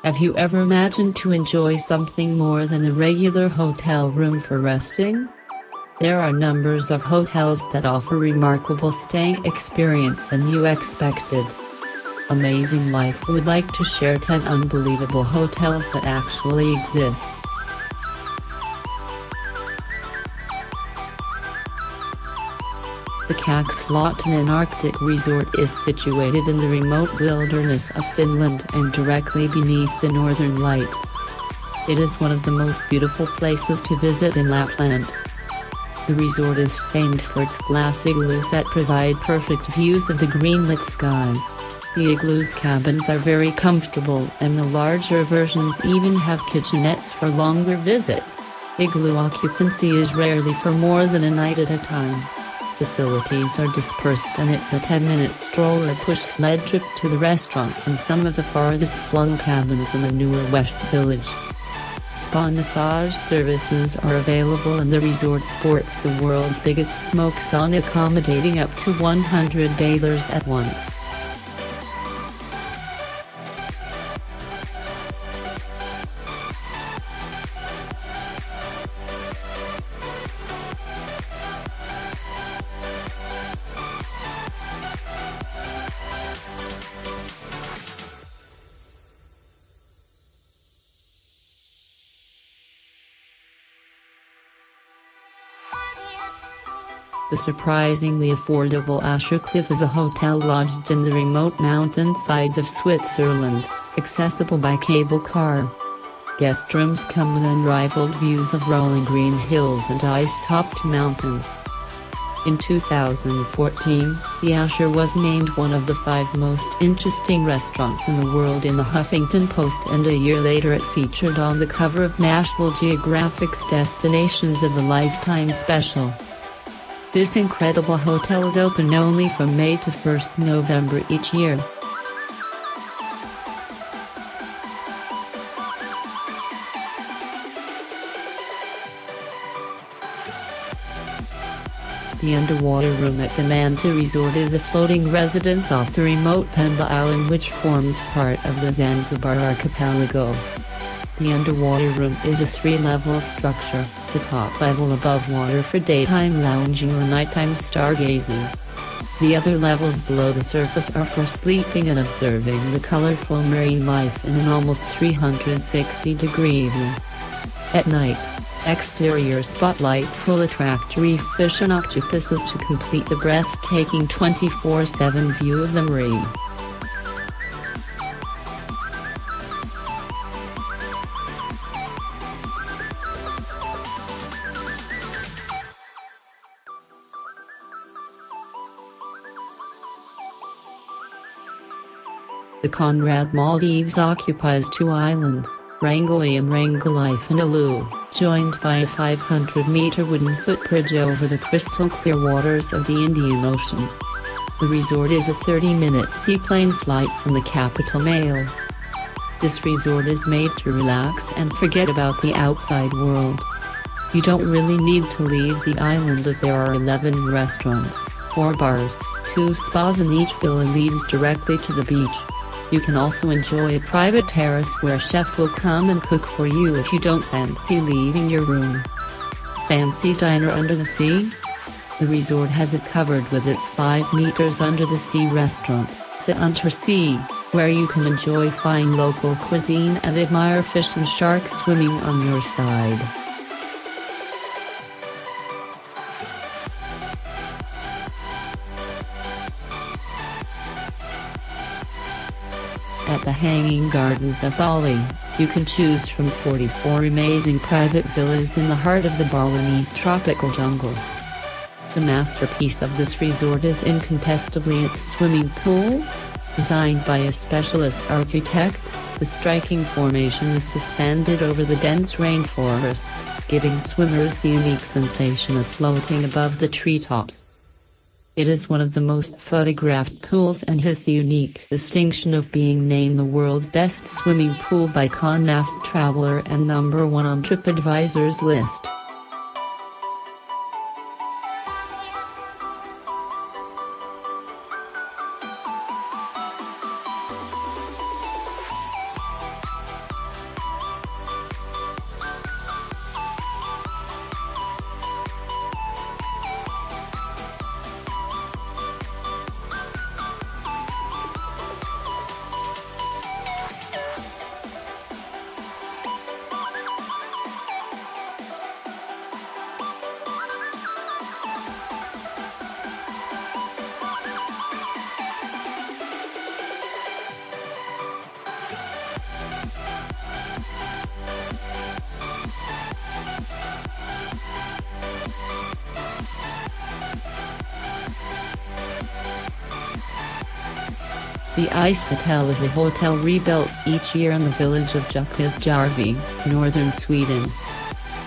Have you ever imagined to enjoy something more than a regular hotel room for resting? There are numbers of hotels that offer remarkable staying experience than you expected. Amazing Life would like to share 10 unbelievable hotels that actually exists. The Kakslauttanen Arctic Resort is situated in the remote wilderness of Finland and directly beneath the northern lights. It is one of the most beautiful places to visit in Lapland. The resort is famed for its glass igloos that provide perfect views of the greenlit sky. The igloo's cabins are very comfortable and the larger versions even have kitchenettes for longer visits. Igloo occupancy is rarely for more than a night at a time. Facilities are dispersed and it's a 10-minute stroll or push sled trip to the restaurant and some of the farthest flung cabins in the newer West Village. Spa massage services are available and the resort sports the world's biggest smoke sauna accommodating up to 100 bathers at once. The surprisingly affordable Äscher Cliff is a hotel lodged in the remote mountain sides of Switzerland, accessible by cable car. Guest rooms come with unrivaled views of rolling green hills and ice-topped mountains. In 2014, the Äscher was named one of the 5 most interesting restaurants in the world in the Huffington Post, and a year later it featured on the cover of National Geographic's Destinations of a Lifetime special. This incredible hotel is open only from May to 1st November each year. The underwater room at the Manta Resort is a floating residence off the remote Pemba Island, which forms part of the Zanzibar archipelago. The underwater room is a 3-level structure, the top level above water for daytime lounging or nighttime stargazing. The other levels below the surface are for sleeping and observing the colorful marine life in an almost 360-degree view. At night, exterior spotlights will attract reef fish and octopuses to complete the breathtaking 24/7 view of the marine. The Conrad Maldives occupies 2 islands, Rangali and Rangali, joined by a 500-meter wooden footbridge over the crystal-clear waters of the Indian Ocean. The resort is a 30-minute seaplane flight from the capital Malé. This resort is made to relax and forget about the outside world. You don't really need to leave the island as there are 11 restaurants, 4 bars, 2 spas, and each villa leads directly to the beach. You can also enjoy a private terrace where a chef will come and cook for you if you don't fancy leaving your room. Fancy diner under the sea? The resort has it covered with its 5 meters under the sea restaurant, the Untersee, where you can enjoy fine local cuisine and admire fish and sharks swimming on your side. At the Hanging Gardens of Bali, you can choose from 44 amazing private villas in the heart of the Balinese tropical jungle. The masterpiece of this resort is incontestably its swimming pool. Designed by a specialist architect, the striking formation is suspended over the dense rainforest, giving swimmers the unique sensation of floating above the treetops. It is one of the most photographed pools and has the unique distinction of being named the world's best swimming pool by Conrad Traveler and #1 on TripAdvisor's list. The Ice Hotel is a hotel rebuilt each year in the village of Jukkasjarvi, northern Sweden.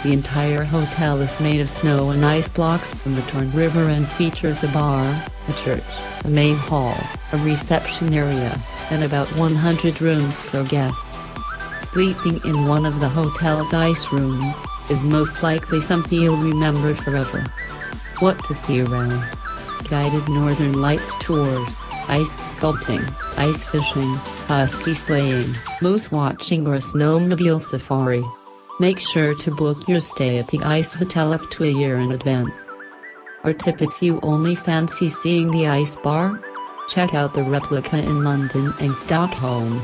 The entire hotel is made of snow and ice blocks from the Torn River and features a bar, a church, a main hall, a reception area, and about 100 rooms for guests. Sleeping in one of the hotel's ice rooms is most likely something you'll remember forever. What to see around? Guided Northern Lights tours, ice sculpting, ice fishing, husky sleighing, moose watching or a snowmobile safari. Make sure to book your stay at the Ice Hotel up to a year in advance. Or tip if you only fancy seeing the ice bar? Check out the replica in London and Stockholm.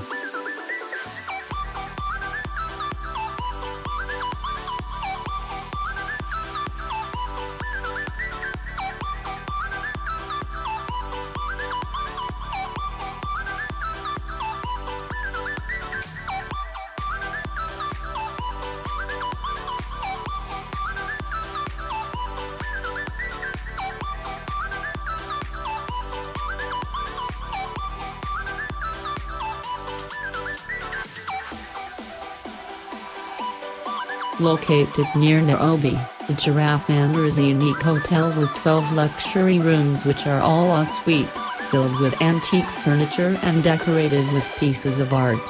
Located near Nairobi, the Giraffe Manor is a unique hotel with 12 luxury rooms which are all en suite, filled with antique furniture and decorated with pieces of art.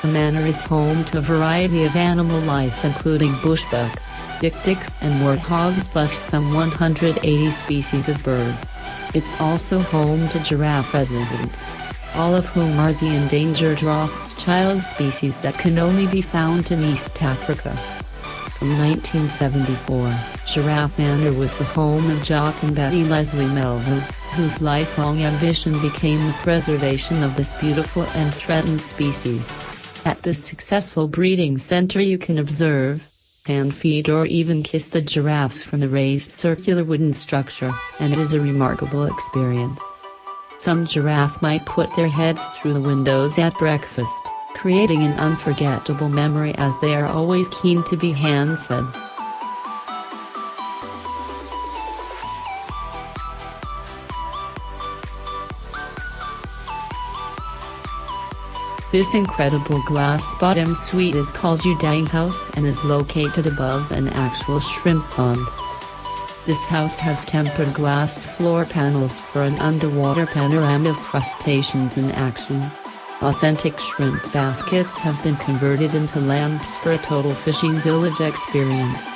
The manor is home to a variety of animal life including bushbuck, dik-diks and warthogs plus some 180 species of birds. It's also home to giraffe residents, all of whom are the endangered Rothschild species that can only be found in East Africa. From 1974, Giraffe Manor was the home of Jock and Betty Leslie Melville, whose lifelong ambition became the preservation of this beautiful and threatened species. At this successful breeding center you can observe, hand feed or even kiss the giraffes from the raised circular wooden structure, and it is a remarkable experience. Some giraffe might put their heads through the windows at breakfast, creating an unforgettable memory as they are always keen to be hand-fed. This incredible glass-bottom suite is called Treehouse and is located above an actual shrimp pond. This house has tempered glass floor panels for an underwater panorama of crustaceans in action. Authentic shrimp baskets have been converted into lamps for a total fishing village experience.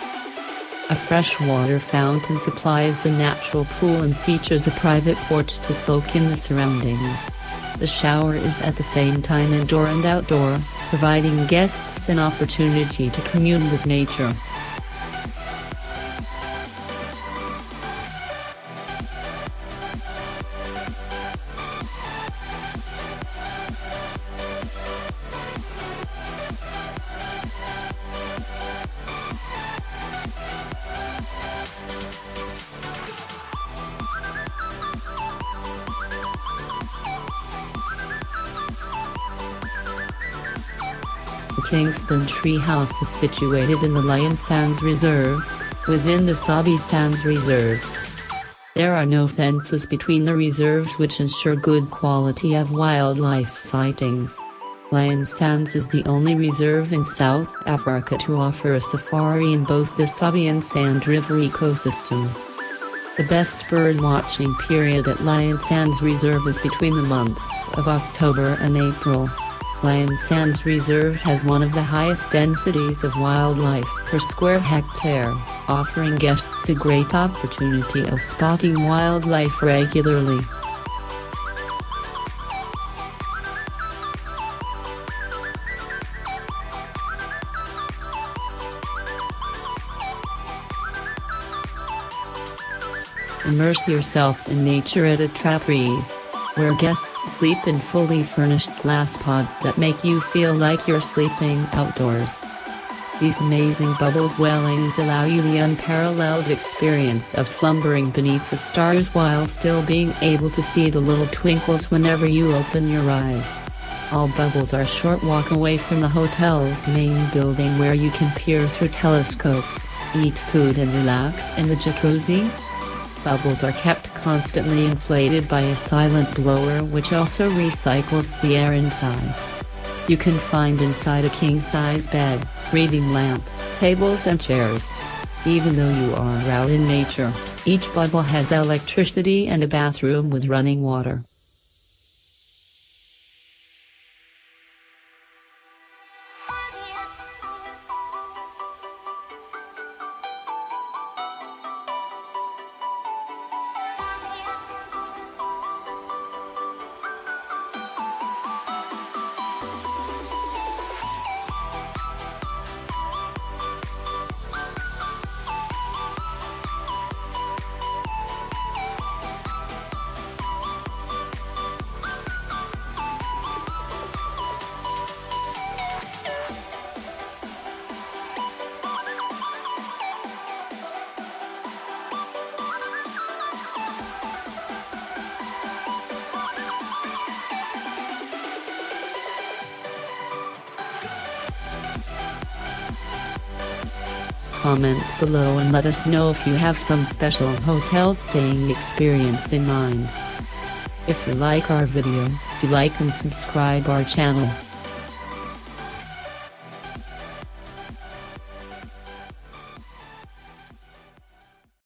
A freshwater fountain supplies the natural pool and features a private porch to soak in the surroundings. The shower is at the same time indoor and outdoor, providing guests an opportunity to commune with nature. The Kingston Treehouse is situated in the Lion Sands Reserve, within the Sabi Sands Reserve. There are no fences between the reserves which ensure good quality of wildlife sightings. Lion Sands is the only reserve in South Africa to offer a safari in both the Sabi and Sand River ecosystems. The best bird watching period at Lion Sands Reserve is between the months of October and April. Lion Sands Reserve has one of the highest densities of wildlife per square hectare, offering guests a great opportunity of spotting wildlife regularly. Immerse yourself in nature at Attrap, Rêves, where guests sleep in fully furnished glass pods that make you feel like you're sleeping outdoors. These amazing bubble dwellings allow you the unparalleled experience of slumbering beneath the stars while still being able to see the little twinkles whenever you open your eyes. All bubbles are a short walk away from the hotel's main building where you can peer through telescopes, eat food and relax in the jacuzzi. Bubbles are kept constantly inflated by a silent blower which also recycles the air inside. You can find inside a king-size bed, reading lamp, tables and chairs. Even though you are out in nature, each bubble has electricity and a bathroom with running water. Comment below and let us know if you have some special hotel staying experience in mind. If you like our video, like and subscribe our channel.